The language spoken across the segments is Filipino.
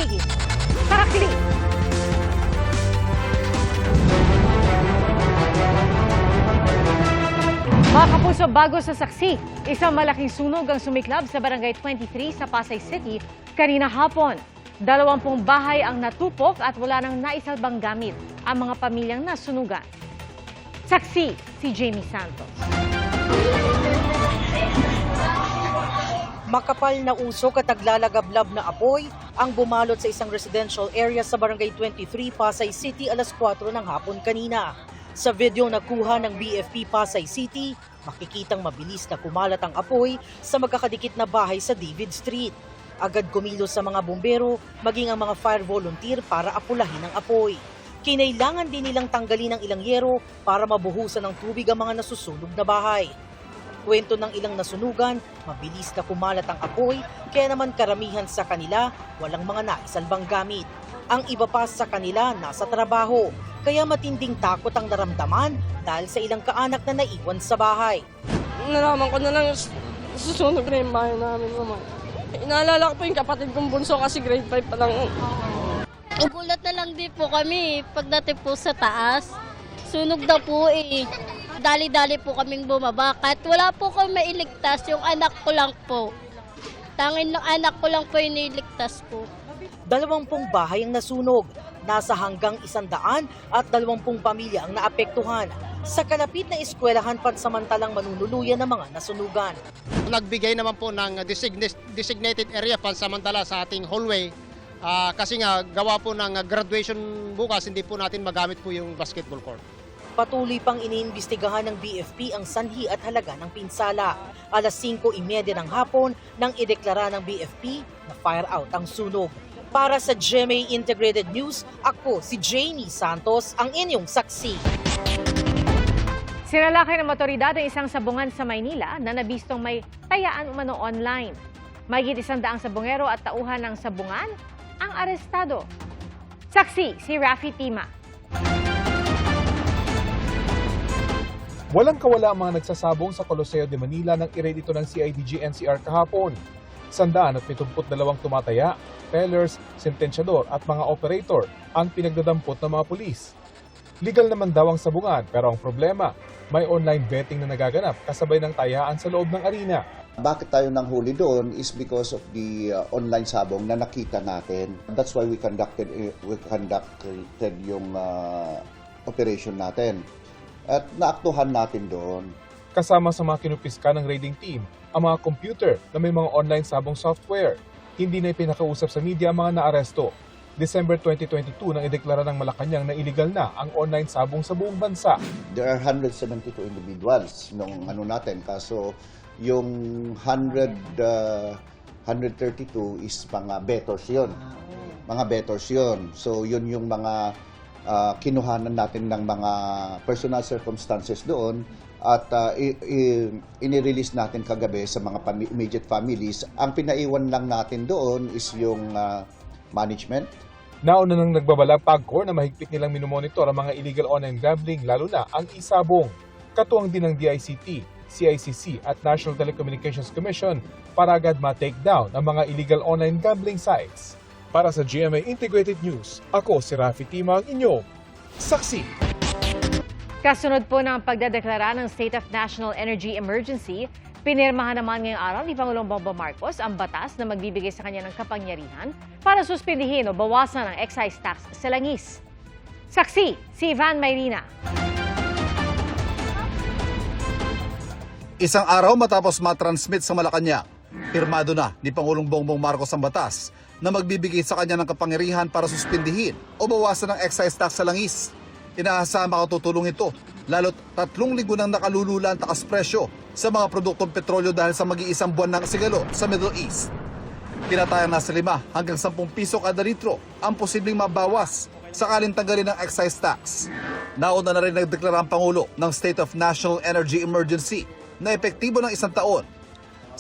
higit. Saksi! Mga kapuso, bago sa saksi, isang malaking sunog ang sumiklab sa Barangay 23 sa Pasay City kanina hapon. 20 bahay ang natupok at wala nang naisalbang gamit ang mga pamilyang nasunugan. Saksi, si Jamie Santos. Makapal na usok at naglalagablab na apoy ang bumalot sa isang residential area sa Barangay 23, Pasay City alas 4 ng hapon kanina. Sa video na kuha ng BFP Pasay City, makikitang mabilis na kumalat ang apoy sa magkakadikit na bahay sa David Street. Agad kumilos sa mga bumbero, maging ang mga fire volunteer para apulahin ang apoy. Kinailangan din nilang tanggalin ang ilang yero para mabuhusan ng tubig ang mga nasusunog na bahay. Kwento ng ilang nasunugan, mabilis na kumalat ang apoy, kaya naman karamihan sa kanila walang mga naisalbang gamit. Ang iba pa sa kanila nasa trabaho, kaya matinding takot ang naramdaman dahil sa ilang kaanak na naiwan sa bahay. Nalaman ko na lang susunog na yung bahay namin, mama. Inaalala ko po yung kapatid kong bunso kasi grade 5 pa lang. Ugulat na lang din po kami pagdating po sa taas. Sunog na po eh. Dali-dali po kaming bumaba. Kahit wala po kami mailigtas, yung anak ko lang po. Tangin ng anak ko lang po yung niligtas ko. 20 bahay ang nasunog. Nasa hanggang 100 at 20 pamilya ang naapektuhan. Sa kalapit na eskwelahan pansamantalang manunuluyan ng mga nasunugan. Nagbigay naman po ng designated area pansamantala sa ating hallway. Kasi nga gawa po ng graduation bukas, hindi po natin magamit po yung basketball court. Patuloy pang iniimbestigahan ng BFP ang sanhi at halaga ng pinsala. Alas 5:30 ng hapon nang ideklara ng BFP na fire out ang sunog. Para sa GMA Integrated News, ako si Jamie Santos, ang inyong saksi. Sinalakay ng motoridad ang isang sabungan sa Maynila na nabistong may tayaan umano online. Mahigit 100 sabungero at tauhan ng sabungan ang arestado. Saksi, si Rafi Tima. Walang kawala ang mga nagsasabong sa Coliseo de Manila nang i-raid ito ng CIDG-NCR kahapon. 172 tumataya, tellers, sentensyador at mga operator ang pinagdadampot ng mga pulis. Legal naman daw ang sabungan pero ang problema, may online betting na nagaganap kasabay ng tayaan sa loob ng arena. Bakit tayo nang huli doon is because of the online sabong na nakita natin. That's why we conducted yung operation natin. At naaktuhan natin doon. Kasama sa mga kinupiska ng raiding team, ang mga computer na may mga online sabong software. Hindi na ipinakausap sa media ang mga naaresto. December 2022 nang ideklara ng Malacanang na illegal na ang online sabong sa buong bansa. There are 172 individuals nung natin. Kaso yung 132 is mga bettors yun. Mga bettors yun. So yun yung mga kinuhanan natin ng mga personal circumstances doon at inirelease natin kagabi sa mga immediate families. Ang pinaiwan lang natin doon is yung management. Nauna nang nagbabalak PAGCOR na mahigpit nilang minomonitor ang mga illegal online gambling lalo na ang isabong. Katuwang din ng DICT, CICC at National Telecommunications Commission para agad ma-take down ang mga illegal online gambling sites. Para sa GMA Integrated News, ako si Rafi Tima, ang inyong saksi. Kasunod po ng pagdedeklara ng State of National Energy Emergency, pinirmahan naman ngayong araw ni Pangulong Bongbong Marcos ang batas na magbibigay sa kanya ng kapangyarihan para suspindihin o bawasan ang excise tax sa langis. Saksi, si Ivan Mayrina. Isang araw matapos matransmit sa Malacanang, pirmado na ni Pangulong Bongbong Marcos ang batas na magbibigay sa kanya ng kapangyarihan para suspindihin o bawasan ang excise tax sa langis. Inaasahan makatutulong ito, lalo't 3 linggo nang nakalulula ang taas presyo sa mga produktong petrolyo dahil sa mag-iisang buwan ng sigalo sa Middle East. Tinatayang nasa 5 hanggang 10 piso kada litro ang posibleng mabawas sakaling tanggalin ng excise tax. Nauna na rin nagdeklara ang Pangulo ng State of National Energy Emergency na epektibo ng 1 taon.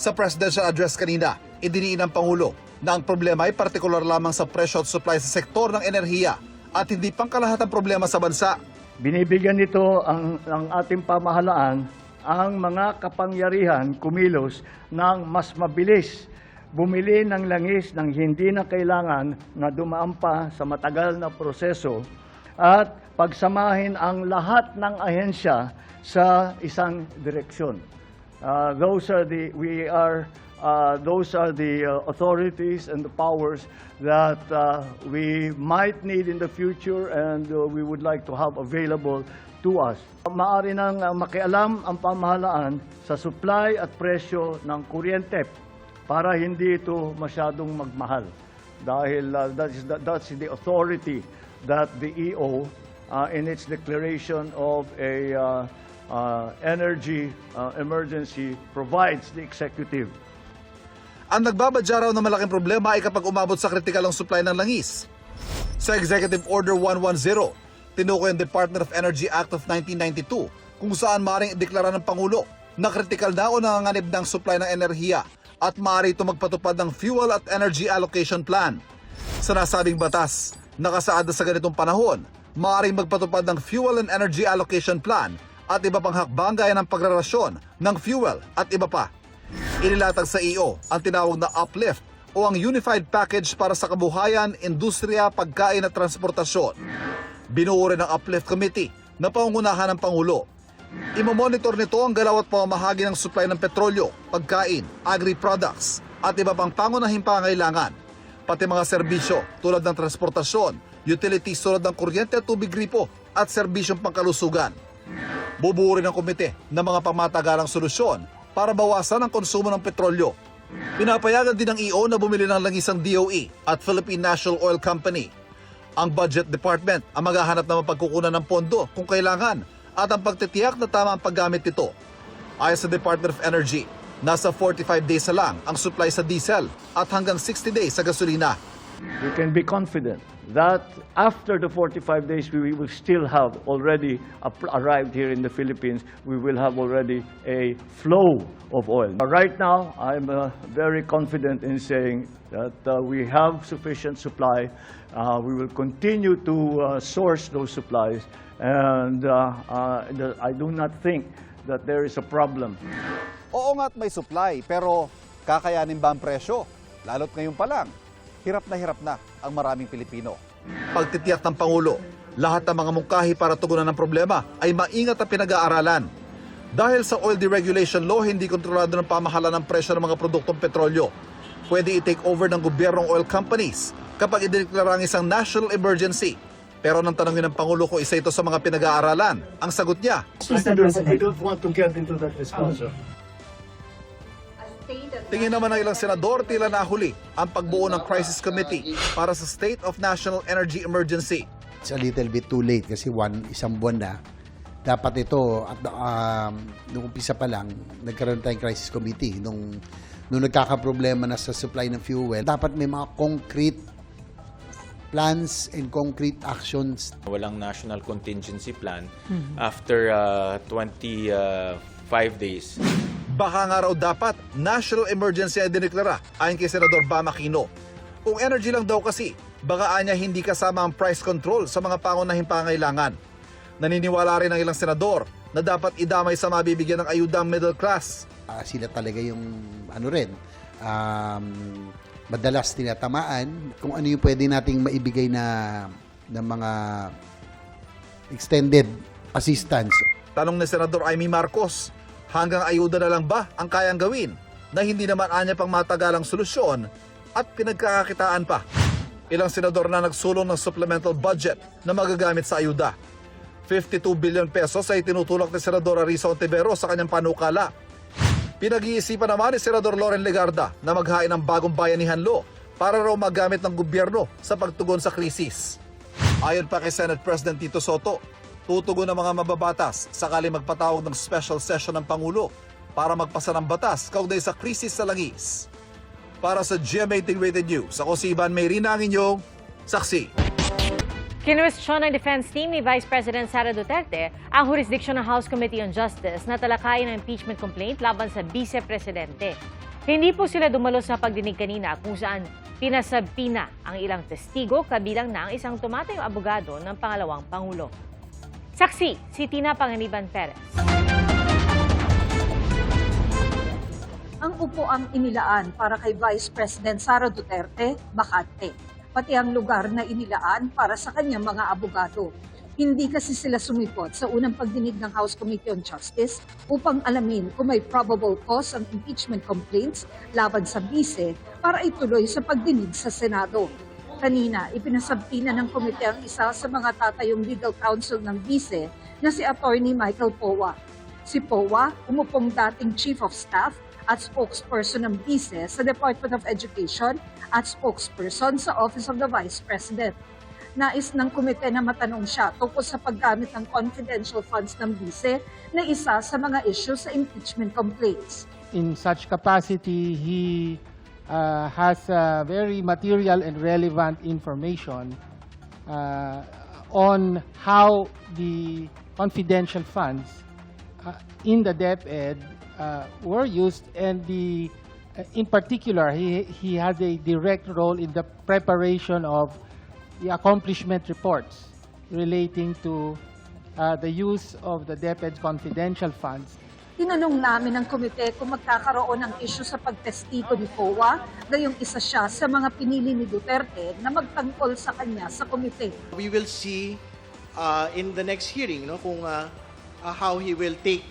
Sa presidential address kanina, idiniin ng Pangulo na ang problema ay partikular lamang sa presyo at supply sa sektor ng enerhiya at hindi pangkalahatang problema sa bansa. Binibigyan nito ang ating pamahalaan ang mga kapangyarihan kumilos ng mas mabilis bumili ng langis ng hindi na kailangan na dumaan pa sa matagal na proseso at pagsamahin ang lahat ng ahensya sa isang direksyon. Those are the authorities and the powers that we might need in the future and we would like to have available to us. Maaari nang makialam ang pamahalaan sa supply at presyo ng kuryente para hindi ito masyadong magmahal. Dahil that's the authority that the EO in its declaration of a energy emergency provides the executive. Ang nagbabadya raw ng malaking problema ay kapag umabot sa kritikal ang supply ng langis. Sa Executive Order 110, tinukoy ang Department of Energy Act of 1992 kung saan maaaring ideklara ng Pangulo na kritikal na o nanganganib ng supply ng enerhiya at maaari ito magpatupad ng Fuel at Energy Allocation Plan. Sa nasabing batas, nakasaad na sa ganitong panahon, maaaring magpatupad ng Fuel and Energy Allocation Plan at iba pang hakbang gaya ng pagrarasyon ng fuel at iba pa. Inilatag sa EO ang tinawag na uplift o ang unified package para sa kabuhayan, industriya, pagkain at transportasyon. Binuo rin ang uplift committee na pangungunahan ng Pangulo. Imomonitor nito ang galaw at pamamahagi ng supply ng petrolyo, pagkain, agri-products at iba pang pangunahing pangailangan, pati mga serbisyo tulad ng transportasyon, utilities tulad ng kuryente at tubig gripo at serbisyong pangkalusugan. Bubuo rin ang komite ng mga pamatagalang solusyon para bawasan ang konsumo ng petrolyo. Pinapayagan din ng EO na bumili ng langis ang DOE at Philippine National Oil Company. Ang Budget Department ang maghahanap ng mapagkukunan ng pondo kung kailangan at ang pagtitiyak na tama ang paggamit nito. Ayon sa Department of Energy, nasa 45 days na lang ang supply sa diesel at hanggang 60 days sa gasolina. We can be confident that after the 45 days we will still have already arrived here in the Philippines, we will have already a flow of oil. Right now, I'm very confident in saying that we have sufficient supply. We will continue to source those supplies and I do not think that there is a problem. Oo nga't may supply pero kakayanin ba ang presyo? Lalo't ngayon pa lang, hirap na ang maraming Pilipino. Pagtitiyak ng Pangulo, lahat ng mga mungkahi para tugunan ng problema ay maingat at pinag-aaralan. Dahil sa oil deregulation law, hindi kontrolado ng pamahalaan ng presyo ng mga produktong petrolyo. Pwede i-take over ng gobyernong oil companies kapag ideklara ang isang national emergency. Pero nang tanongin ng Pangulo kung isa ito sa mga pinag-aaralan, ang sagot niya, I don't want to get into that discussion. tingin naman ng ilang senador tila nahuli ang pagbuo ng crisis committee para sa State of National Energy Emergency. It's a little bit too late kasi isang buwan na. Dapat ito, at nung umpisa pa lang, nagkaroon tayong crisis committee. Nung nagkakaproblema na sa supply ng fuel, dapat may mga concrete plans and concrete actions. Walang national contingency plan after 25 days. Baka nga raw dapat national emergency ay dineklara ayon kay Senador Bam Aquino. Kung energy lang daw kasi, baka anya hindi kasama ang price control sa mga pangunahing pangailangan. Naniniwala rin ang ilang senador na dapat idamay sa mabibigyan ng ayuda ang middle class. Sila talaga yung madalas tinatamaan kung ano yung pwede nating maibigay na mga extended assistance. Tanong ni Senador Amy Marcos, hanggang ayuda na lang ba ang kayang gawin na hindi naman anya pang matagalang solusyon at pinagkakakitaan pa? Ilang senador na nagsulong ng supplemental budget na magagamit sa ayuda. 52 billion pesos ay tinutulak ni Senador Arisa Ontiveros sa kanyang panukala. Pinag-iisipan naman ni Senador Loren Legarda na maghain ng bagong bayanihan law para raw magamit ng gobyerno sa pagtugon sa krisis. Ayon pa kay Senate President Tito Soto, tutugon ng mga mababatas sakali magpatawag ng special session ng Pangulo para magpasa ng batas kaugnay sa krisis sa langis. Para sa GMA Integrated News, ako si Ivan Mayrina, ang inyong saksi. Kinwestiyon ng defense team ni Vice President Sara Duterte ang jurisdiction ng House Committee on Justice na talakayin ng impeachment complaint laban sa Vice-Presidente. Hindi po sila dumalo sa pagdinig kanina kung saan pinasabpina ang ilang testigo kabilang na ang isang tumatayong abogado ng pangalawang Pangulo. Saksi, si Tina Panganiban Perez. Ang upuang inilaan para kay Vice President Sara Duterte, bakante. Pati ang lugar na inilaan para sa kanyang mga abogado. Hindi kasi sila sumipot sa unang pagdinig ng House Committee on Justice upang alamin kung may probable cause ang impeachment complaints laban sa bise para ituloy sa pagdinig sa Senado. Kanina, ipinasabtina ng komite ang isa sa mga tatayong legal counsel ng bise na si Attorney Michael Powa. Si Powa, umupong dating Chief of Staff at spokesperson ng bise sa Department of Education at spokesperson sa Office of the Vice President. Nais ng komite na matanong siya tungkol sa paggamit ng confidential funds ng bise na isa sa mga issue sa impeachment complaints. In such capacity, he has very material and relevant information on how the confidential funds in the DepEd were used, and in particular, he has a direct role in the preparation of the accomplishment reports relating to the use of the DepEd's confidential funds. Tinanong namin ng komite kung magkakaroon ng issue sa pagtestigo ni Powa, gayong isa siya sa mga pinili ni Duterte na magtangkol sa kanya sa komite. We will see in the next hearing kung how he will take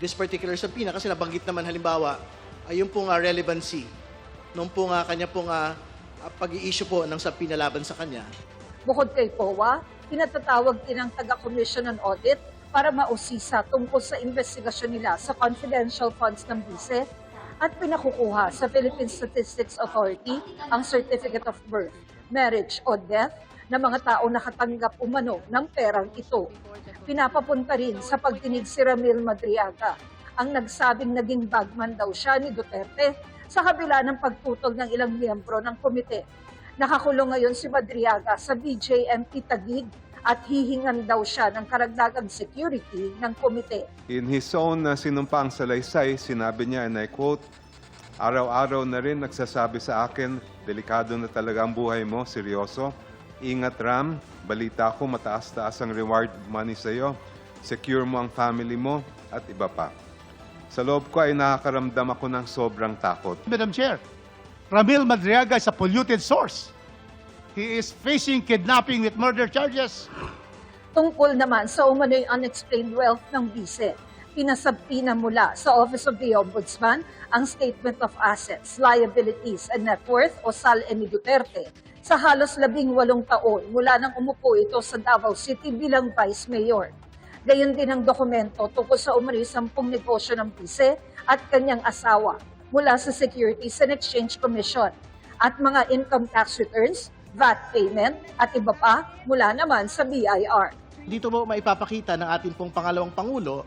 this particular subpoena, kasi nabanggit naman halimbawa yung pong relevancy nung pong kanya pong pag-i-issue po ng subpoena laban sa kanya. Bukod kay Powa, pinatatawag din ang taga-Commission on Audit para mausisa tungkol sa investigasyon nila sa confidential funds ng bise at pinakukuha sa Philippine Statistics Authority ang Certificate of Birth, Marriage o Death ng mga tao nakatanggap umano ng perang ito. Pinapapunta rin sa pagdinig si Ramil Madriaga, ang nagsabing naging bagman daw siya ni Duterte sa kabila ng pagtutol ng ilang miyembro ng komite. Nakakulong ngayon si Madriaga sa BJMP Taguig at hihingan daw siya ng karagdagang security ng komite. In his own sinumpaang salaysay, sinabi niya, and I quote, "Araw-araw na rin nagsasabi sa akin, delikado na talaga ang buhay mo, seryoso. Ingat Ram, balita ko mataas-taas ang reward money sa iyo. Secure mo ang family mo at iba pa." Sa loob ko ay nakakaramdam ako ng sobrang takot. Madam Chair, Ramil Madriaga is a polluted source. He is facing kidnapping with murder charges. Tungkol naman sa umano'y unexplained wealth ng bise, pinasabtina mula sa Office of the Ombudsman ang Statement of Assets, Liabilities and Net Worth o SALE ni Duterte sa halos 18 taon mula nang umupo ito sa Davao City bilang Vice Mayor. Gayon din ang dokumento tungkol sa umano'y 10 negosyo ng bise at kanyang asawa mula sa Securities and Exchange Commission at mga income tax returns, VAT payment at iba pa mula naman sa BIR. Dito po maipapakita ng ating pong pangalawang Pangulo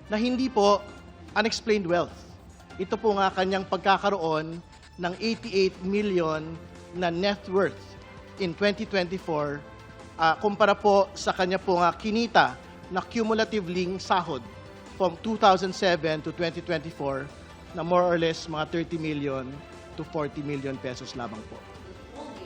na hindi po unexplained wealth. Ito po nga kanyang pagkakaroon ng 88 million na net worth in 2024 kumpara po sa kanya po nga kinita na cumulatively sahod from 2007 to 2024 na more or less mga 30 million to 40 million pesos lamang po.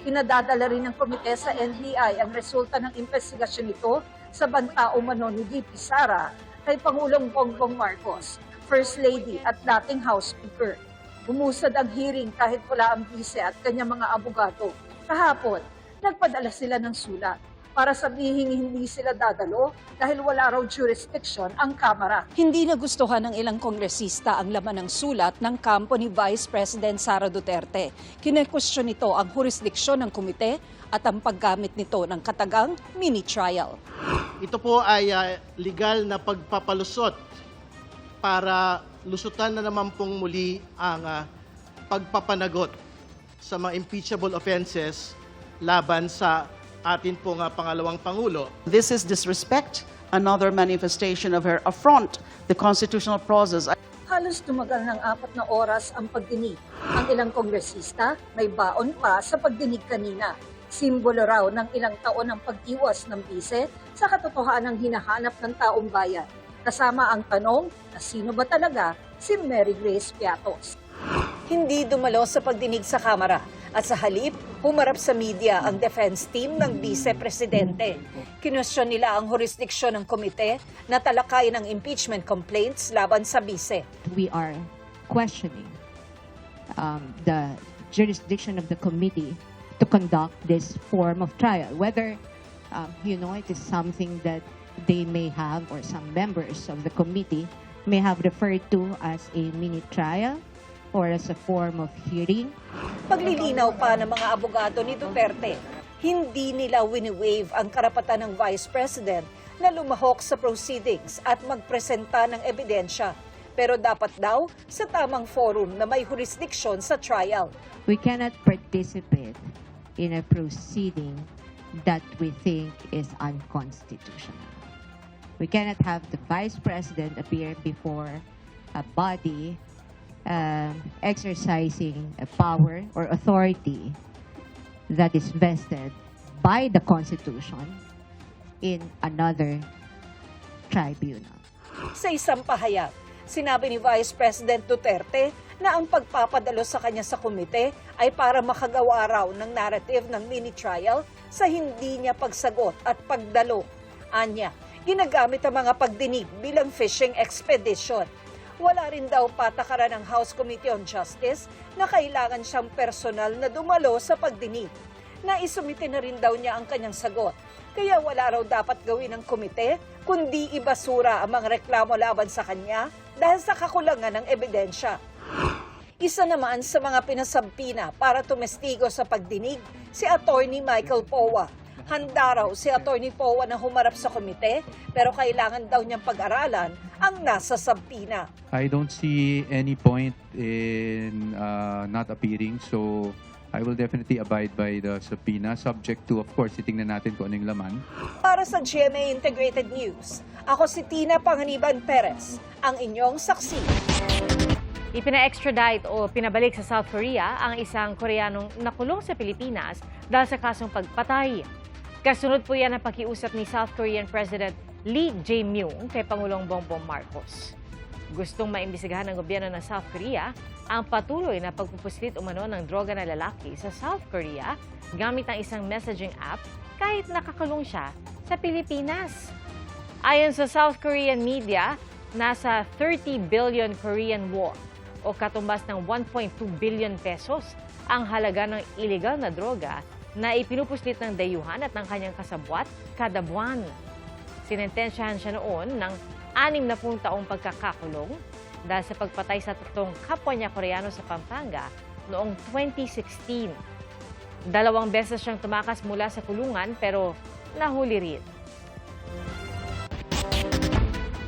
Pinadadala rin ng komite sa NBI ang resulta ng investigasyon nito sa banta umano ni VP Sara kay Pangulong Bongbong Marcos, First Lady at dating House Speaker. Umusad ang hearing kahit wala ang bise at kanyang mga abogado. Kahapon, nagpadala sila ng sulat para sabihin hindi sila dadalo dahil wala raw jurisdiction ang Kamara. Hindi nagustuhan ng ilang kongresista ang laman ng sulat ng kampo ni Vice President Sara Duterte. Kinekwestiyon nito ang jurisdiksyon ng komite at ang paggamit nito ng katagang mini-trial. Ito po ay legal na pagpapalusot para lusutan na naman pong muli ang pagpapanagot sa mga impeachable offenses laban sa atin pong pangalawang Pangulo. This is disrespect, another manifestation of her affront the constitutional process. Halos tumagal ng 4 na oras ang pagdinig. Ang ilang kongresista may baon pa sa pagdinig kanina. Simbolo raw ng ilang taon ng pag-iwas ng bise sa katotohanang hinahanap ng taong bayan. Kasama ang tanong na sino ba talaga si Mary Grace Piatos. Hindi dumalo sa pagdinig sa Kamara at sa halip, humarap sa media ang defense team ng Vice-Presidente. Kinwestiyon nila ang jurisdiksyon ng komite na talakayin ang impeachment complaints laban sa bise. We are questioning the jurisdiction of the committee to conduct this form of trial. Whether, it is something that they may have, or some members of the committee may have referred to as a mini trial or as a form of hearing. Paglilinaw pa ng mga abogado ni Duterte, hindi nila wini-waive ang karapatan ng Vice President na lumahok sa proceedings at magpresenta ng ebidensya. Pero dapat daw sa tamang forum na may jurisdiction sa trial. We cannot participate in a proceeding that we think is unconstitutional. We cannot have the Vice President appear before a body exercising a power or authority that is vested by the Constitution in another tribunal. Sa isang pahayag, sinabi ni Vice President Duterte na ang pagpapadalo sa kanya sa komite ay para makagawa raw ng narrative ng mini-trial sa hindi niya pagsagot at pagdalo. Anya, ginagamit ang mga pagdinig bilang fishing expedition. Wala rin daw patakaran ng House Committee on Justice na kailangan siyang personal na dumalo sa pagdinig. Naisumite na rin daw niya ang kanyang sagot. Kaya wala raw dapat gawin ng komite, kundi ibasura ang mga reklamo laban sa kanya dahil sa kakulangan ng ebidensya. Isa naman sa mga pinasampina para tumestigo sa pagdinig, si Attorney Michael Powa. Handa raw si Attorney Powa na humarap sa komite, pero kailangan daw niyang pag-aralan ang nasa sampina. I don't see any point in not appearing, so I will definitely abide by the subpoena, subject to, of course, titingnan natin kung ano yung laman. Para sa GMA Integrated News, ako si Tina Panganiban Perez, ang inyong saksi. Ipina-extradite o pinabalik sa South Korea ang isang Koreanong nakulong sa Pilipinas dahil sa kasong pagpatay. Kasunod po yan ang pakiusap ni South Korean President Lee Jae-myung kay Pangulong Bongbong Marcos. Gustong maimbisigahan ng gobyerno ng South Korea ang patuloy na pagpupuslit umano ng droga na lalaki sa South Korea gamit ang isang messaging app kahit nakakulong siya sa Pilipinas. Ayon sa South Korean media, nasa 30 billion Korean won o katumbas ng 1.2 billion pesos ang halaga ng illegal na droga na ipinupuslit ng dayuhan at ng kanyang kasabwat kada buwan. Sinentensyahan siya noon ng 60 taong pagkakakulong dahil sa pagpatay sa 3 kapwa niya Koreano sa Pampanga noong 2016. 2 beses siyang tumakas mula sa kulungan pero nahuli rin.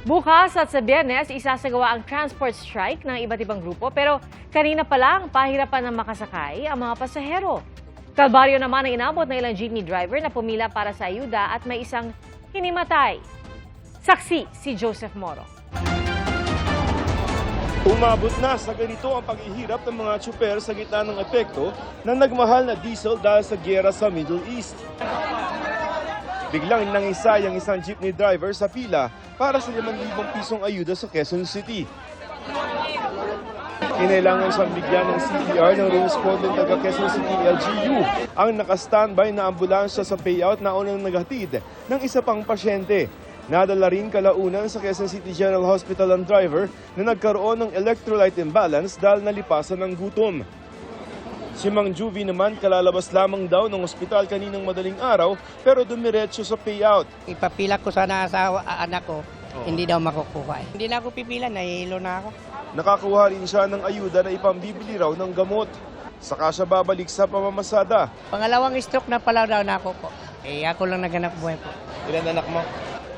Bukas at sa Biyernes, isasagawa ang transport strike ng iba't ibang grupo pero kanina pa lang pahirapan ng makasakay ang mga pasahero. Kalbaryo naman ang inabot ng ilang jeepney driver na pumila para sa ayuda at may isang hinimatay. Saksi si Joseph Moro. Umabot na sa ganito ang paghihirap ng mga tsuper sa gitna ng epekto ng nagmahal na diesel dahil sa giyera sa Middle East. Biglang nangisay ang isang jeepney driver sa pila para sa 5,000 pisong ayuda sa Quezon City. Kinailangan siyang bigyan ng CPR ng respondent taga Quezon City LGU ang naka-standby na ambulansya sa payout na unang naghatid ng isa pang pasyente. Nadala rin kalaunan sa Quezon City General Hospital ang driver na nagkaroon ng electrolyte imbalance dahil nalipasan ng gutom. Si Mang Juvie naman kalalabas lamang daw ng ospital kaninang madaling araw pero dumiretso sa payout. Ipapila ko sana sa anak ko, hindi daw makukuha. Hindi na ako pipila, nahihilo na ako. Nakakuha rin siya ng ayuda na ipambibili raw ng gamot. Saka siya babalik sa pamamasada. Pangalawang stroke na pala daw na ako po. Ako lang naganap buhay po. Ilan anak mo?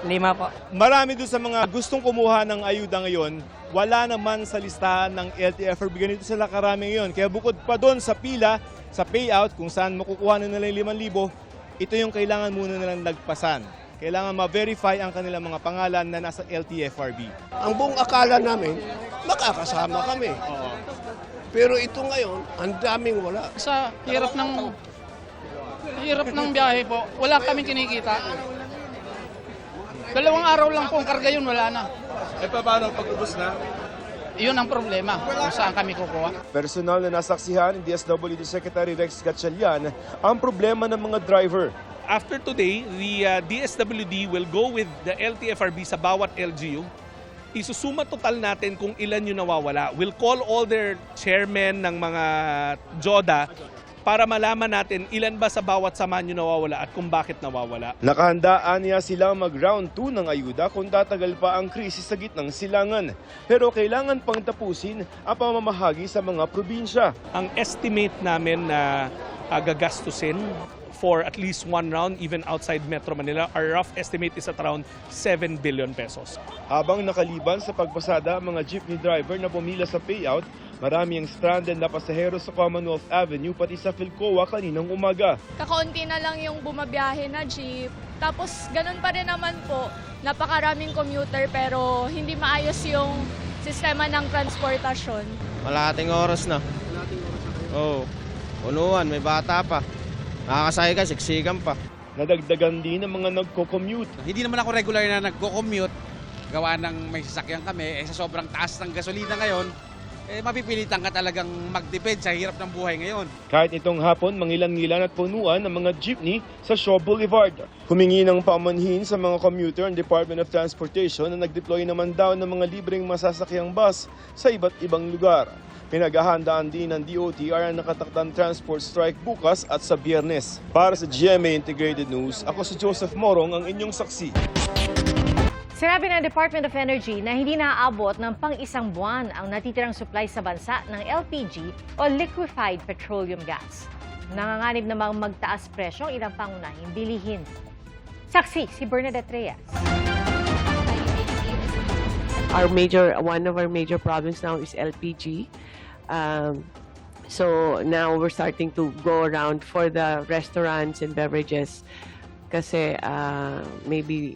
5 po. Marami doon sa mga gustong kumuha ng ayuda ngayon, wala naman sa listahan ng LTFRB. Ganito sila karami ngayon. Kaya bukod pa doon sa pila, sa payout, kung saan makukuha na nila yung 5,000, ito yung kailangan muna nilang lagpasan. Kailangan ma-verify ang kanilang mga pangalan na nasa LTFRB. Ang buong akala namin, makakasama kami. Pero ito ngayon, ang daming wala. Sa hirap ng biyahe po, wala kaming kinikita. 2 araw lang po ang karga yun, wala na. E paano pag-ubos na? Yun ang problema, kung saan kami kukuha. Personal na nasaksihan ni DSWD Secretary Rex Gatchalian ang problema ng mga driver. After today, the DSWD will go with the LTFRB sa bawat LGU isusuma total natin kung ilan yung nawawala. We'll call all their chairmen ng mga JODA para malaman natin ilan ba sa bawat samahan yung nawawala at kung bakit nawawala. Nakahandaan niya silang mag-round 2 ng ayuda kung tatagal pa ang krisis sa gitnang silangan. Pero kailangan pang tapusin ang pamamahagi sa mga probinsya. Ang estimate namin na gagastusin for at least one round, even outside Metro Manila, our rough estimate is at around 7 billion pesos. Habang nakaliban sa pagpasada ang mga jeepney driver na pumila sa payout, marami ang stranded na pasahero sa Commonwealth Avenue pati sa Philcoa kaninang umaga. Kakaunti na lang yung bumabiyahe na jeep. Tapos ganun pa rin naman po, napakaraming commuter pero hindi maayos yung sistema ng transportasyon. Malating oras na. Oo. Unuan, may bata pa. Nakakasaya ka, siksikan pa. Nadagdagan din ng mga nagko-commute. Hindi naman ako regular na nagko-commute. Gawa ng may sasakyan kami. Sa sobrang taas ng gasolina ngayon, mapipilitan ka talagang mag-depend sa hirap ng buhay ngayon. Kahit itong hapon, mangilan-ngilan at punuan ng mga jeepney sa Shaw Boulevard. Humingi ng pamanhin sa mga commuter ang Department of Transportation na nag-deploy naman daw ng mga libreng masasakyang bus sa iba't ibang lugar. Pinaghahandaan din ng DOTR ang nakatakdang transport strike bukas at sa Biyernes. Para sa GMA Integrated News, ako si Joseph Morong, ang inyong saksi. Sinabi ng Department of Energy na hindi naaabot ng pang-isang buwan ang natitirang supply sa bansa ng LPG o liquefied petroleum gas. Nanganganib namang magtaas presyo ang ilang pangunahing bilihin. Saksi si Bernadette Reyes. One of our major problems now is LPG. So now we're starting to go around for the restaurants and beverages kasi maybe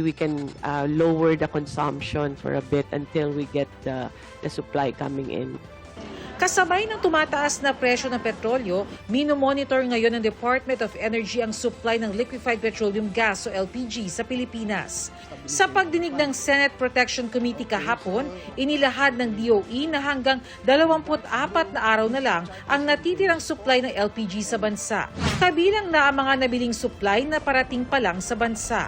we can lower the consumption for a bit until we get the supply coming in. Kasabay ng tumataas na presyo ng petrolyo, minomonitor ngayon ng Department of Energy ang supply ng liquefied petroleum gas o LPG sa Pilipinas. Sa pagdinig ng Senate Protection Committee kahapon, inilahad ng DOE na hanggang 24 na araw na lang ang natitirang supply ng LPG sa bansa. Kabilang na ang mga nabiling supply na parating pa lang sa bansa.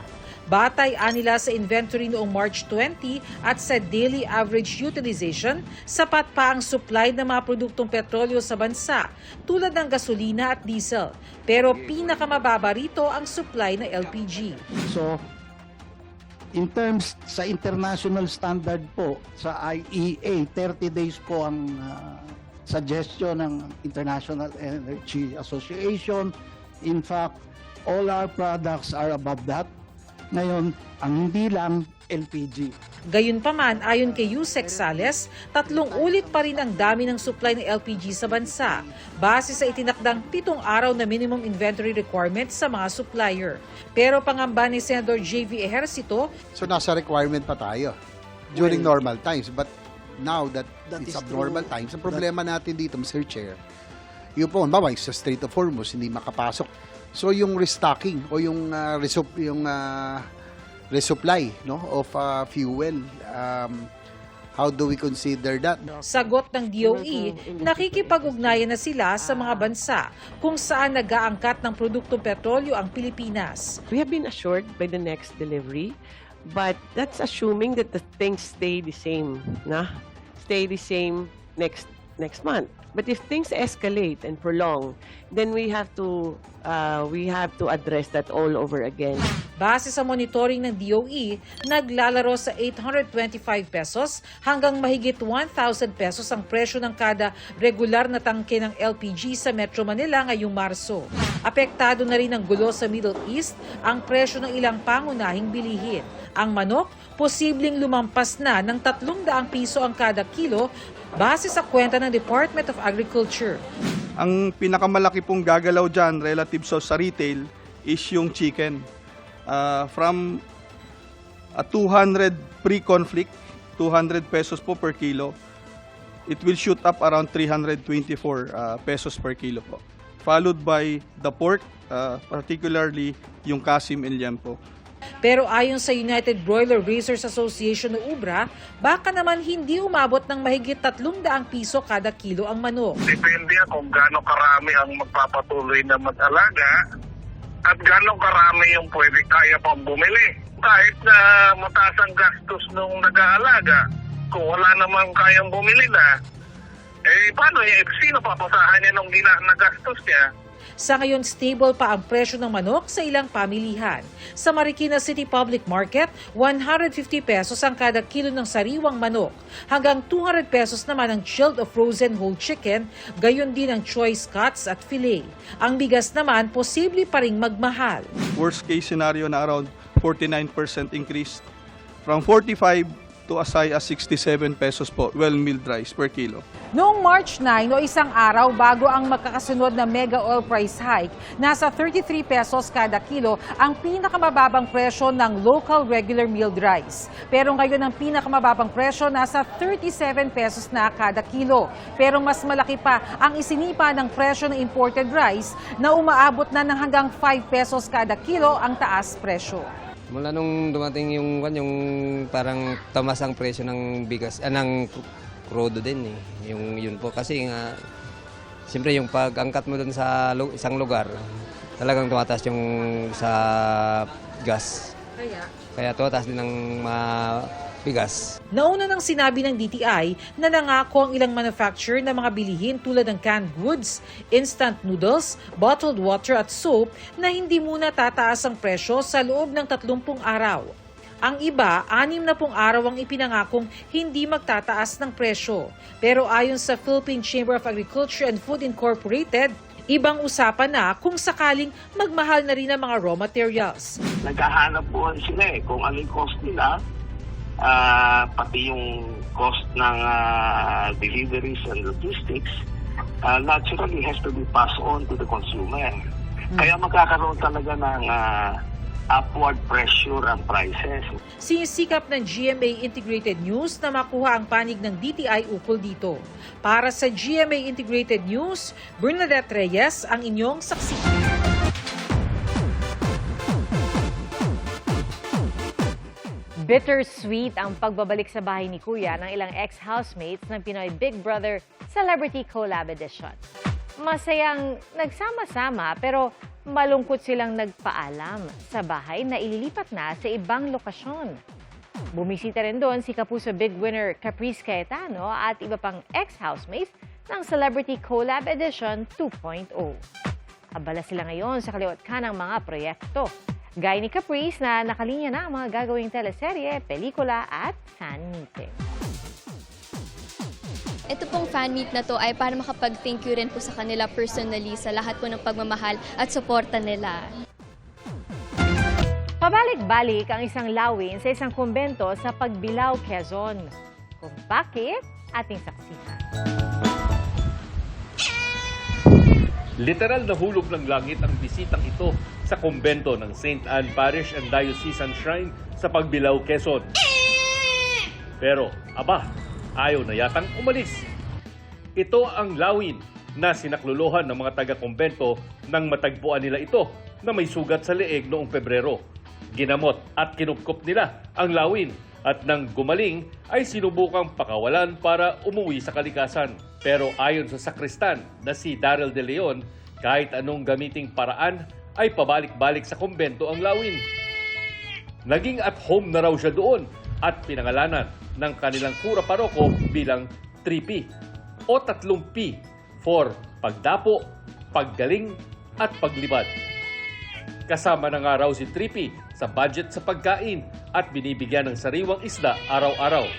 Batay nila sa inventory noong March 20 at sa daily average utilization, sapat pa ang supply ng mga produktong petrolyo sa bansa tulad ng gasolina at diesel. Pero pinakamababa rito ang supply ng LPG. So, in terms sa international standard po, sa IEA, 30 days po ang suggestion ng International Energy Association. In fact, all our products are above that. Ngayon, ang hindi lang LPG. Gayunpaman, ayon kay Yusek Sales, 3 ulit pa rin ang dami ng supply ng LPG sa bansa, base sa itinakdang 7 araw na minimum inventory requirement sa mga supplier. Pero pangamba ni Senator J.V. Ejercito, so nasa requirement pa tayo during normal times. But now that it's abnormal times, ang problema natin dito, Mr. Chair, yung po, sa Strait of Hormuz, hindi makapasok. So yung restocking o yung resupply of fuel, how do we consider that? Sagot ng DOE, nakikipag-ugnayan na sila sa mga bansa kung saan nag-aangkat ng produktong petrolyo ang Pilipinas. We have been assured by the next delivery, but that's assuming that the things stay the same, stay the same next month. But if things escalate and prolong, then we have to address that all over again. Base sa monitoring ng DOE, naglalaro sa 825 pesos hanggang mahigit 1,000 pesos ang presyo ng kada regular na tangke ng LPG sa Metro Manila ngayong Marso. Apektado na rin ang gulo sa Middle East ang presyo ng ilang pangunahing bilihin. Ang manok, posibleng lumampas na ng 300 piso ang kada kilo base sa kwenta ng Department of Agriculture. Ang pinakamalaki pong gagalaw dyan relative sa retail is yung chicken. From 200 pre-conflict, 200 pesos po per kilo, it will shoot up around 324 pesos per kilo po. Followed by the pork, particularly yung Kasim and Liempo. Pero ayon sa United Broiler Raisers Association o UBRA, baka naman hindi umabot ng mahigit 300 piso kada kilo ang manok. Depende kung gaano karami ang magpapatuloy na mag-alaga at gaano karami yung pwede kaya pang bumili. kahit na mataas ang gastos nung nag-aalaga, kung wala namang kayang bumili na, paano sino papasahan niya nung nagastos niya? Sa ngayon, stable pa ang presyo ng manok sa ilang pamilihan. Sa Marikina City Public Market, 150 pesos ang kada kilo ng sariwang manok. Hanggang 200 pesos naman ang chilled o frozen whole chicken, gayon din ang choice cuts at filet. Ang bigas naman, posible pa ring magmahal. Worst case scenario na around 49% increase from 45 to as high as 67 pesos po, well-milled rice per kilo. Noong March 9 o isang araw bago ang magkakasunod na mega oil price hike, nasa 33 pesos kada kilo ang pinakamababang presyo ng local regular milled rice. Pero ngayon ang pinakamababang presyo nasa 37 pesos na kada kilo. Pero mas malaki pa ang isinipa ng presyo ng imported rice na umaabot na ng hanggang 5 pesos kada kilo ang taas presyo. Mula nung dumating yung parang tamas ang presyo ng bigas, ng crudo din eh. Yun po kasi nga, siyempre yung pag-angkat mo dun sa isang lugar, talagang tumataas yung sa gas. Kaya tumataas din ng bigas. Nauna nang sinabi ng DTI na nangako ang ilang manufacturer na mga bilihin tulad ng canned goods, instant noodles, bottled water at soap na hindi muna tataas ang presyo sa loob ng 30 araw. Ang iba, 60 araw ang ipinangakong hindi magtataas ng presyo. Pero ayon sa Philippine Chamber of Agriculture and Food Incorporated, ibang usapan na kung sakaling magmahal na rin ang mga raw materials. Naghahanap po sila kung ano yung cost nila, pati yung cost ng deliveries and logistics, naturally has to be passed on to the consumer. Kaya magkakaroon talaga ng upward pressure ang prices. Sinisikap ng GMA Integrated News na makuha ang panig ng DTI ukol dito. Para sa GMA Integrated News, Bernadette Reyes ang inyong saksi. Bittersweet ang pagbabalik sa bahay ni Kuya ng ilang ex-housemates ng Pinoy Big Brother Celebrity Collab Edition. Masayang nagsama-sama pero malungkot silang nagpaalam sa bahay na ililipat na sa ibang lokasyon. Bumisita rin doon si Kapuso Big winner Caprice Cayetano at iba pang ex-housemates ng Celebrity Collab Edition 2.0. Abala sila ngayon sa kaliwat ka ng mga proyekto. Gaya ni Caprice na nakalinya na ang mga gagawing teleserye, pelikula at fan meeting. Ito pong fan meet na to ay para makapag-thank you rin po sa kanila personally sa lahat po ng pagmamahal at suporta nila. Pabalik-balik ang isang lawin sa isang kumbento sa Pagbilao, Quezon. Kung bakit, ating saksihan. Literal na hulog ng langit ang bisitang ito sa kumbento ng St. Anne Parish and Diocesan Shrine sa Pagbilao, Quezon. Pero, ayaw na yatang umalis. Ito ang lawin na sinakluluhan ng mga taga-kumbento nang matagpuan nila ito na may sugat sa leeg noong Pebrero. Ginamot at kinupkop nila ang lawin at nang gumaling ay sinubukang pakawalan para umuwi sa kalikasan. Pero ayon sa sakristan na si Daryl De Leon, kahit anong gamiting paraan ay pabalik-balik sa kumbento ang lawin. Naging at home na raw siya doon at pinangalanan ng kanilang kura paroko bilang 3P o 3P for pagdapo, paggaling at paglibad. Kasama na nga raw si 3P sa budget sa pagkain at binibigyan ng sariwang isda araw-araw.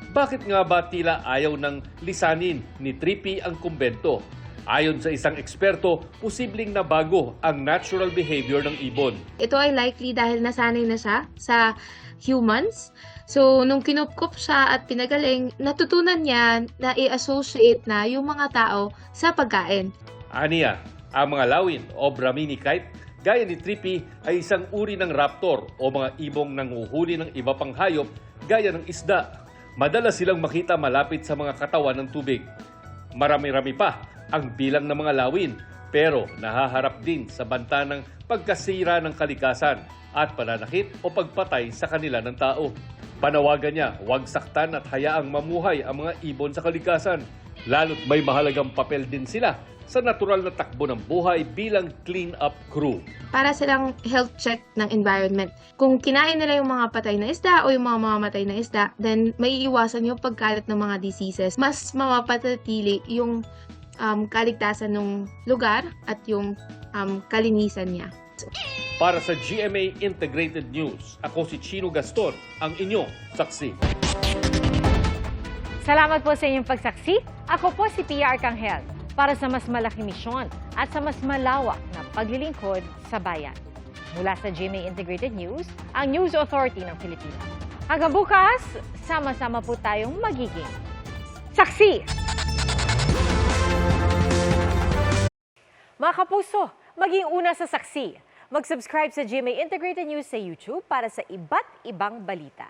Bakit nga ba tila ayaw ng lisanin ni 3P ang kumbento? Ayon sa isang eksperto, posibleng nabago ang natural behavior ng ibon. Ito ay likely dahil nasanay na siya sa humans. So, nung kinupkup siya at pinagaling, natutunan niya na i-associate na yung mga tao sa pagkain. Aniya, ang mga lawin o Brahmini kite, gaya ni 3P ay isang uri ng raptor o mga ibong nanguhuli ng iba pang hayop gaya ng isda. Madalas silang makita malapit sa mga katawan ng tubig. Marami-rami pa ang bilang ng mga lawin, pero nahaharap din sa banta ng pagkasira ng kalikasan at pananakit o pagpatay sa kanila ng tao. Panawagan niya, huwag saktan at hayaang mamuhay ang mga ibon sa kalikasan. Lalo't may mahalagang papel din sila sa natural na takbo ng buhay bilang clean-up crew. Para silang health check ng environment. Kung kinain nila yung mga patay na isda o yung mga mamamatay na isda, then may iwasan yung pagkalat ng mga diseases. Mas mapapanatili yung kaligtasan ng lugar at yung kalinisan niya. Para sa GMA Integrated News, ako si Chino Gaston, ang inyong saksi. Salamat po sa inyong pagsaksi. Ako po si Pia Arcangel para sa mas malaking misyon at sa mas malawak na paglilingkod sa bayan. Mula sa GMA Integrated News, ang News Authority ng Pilipinas. Hanggang bukas, sama-sama po tayong magiging saksi! Mga kapuso, maging una sa saksi. Mag-subscribe sa GMA Integrated News sa YouTube para sa iba't ibang balita.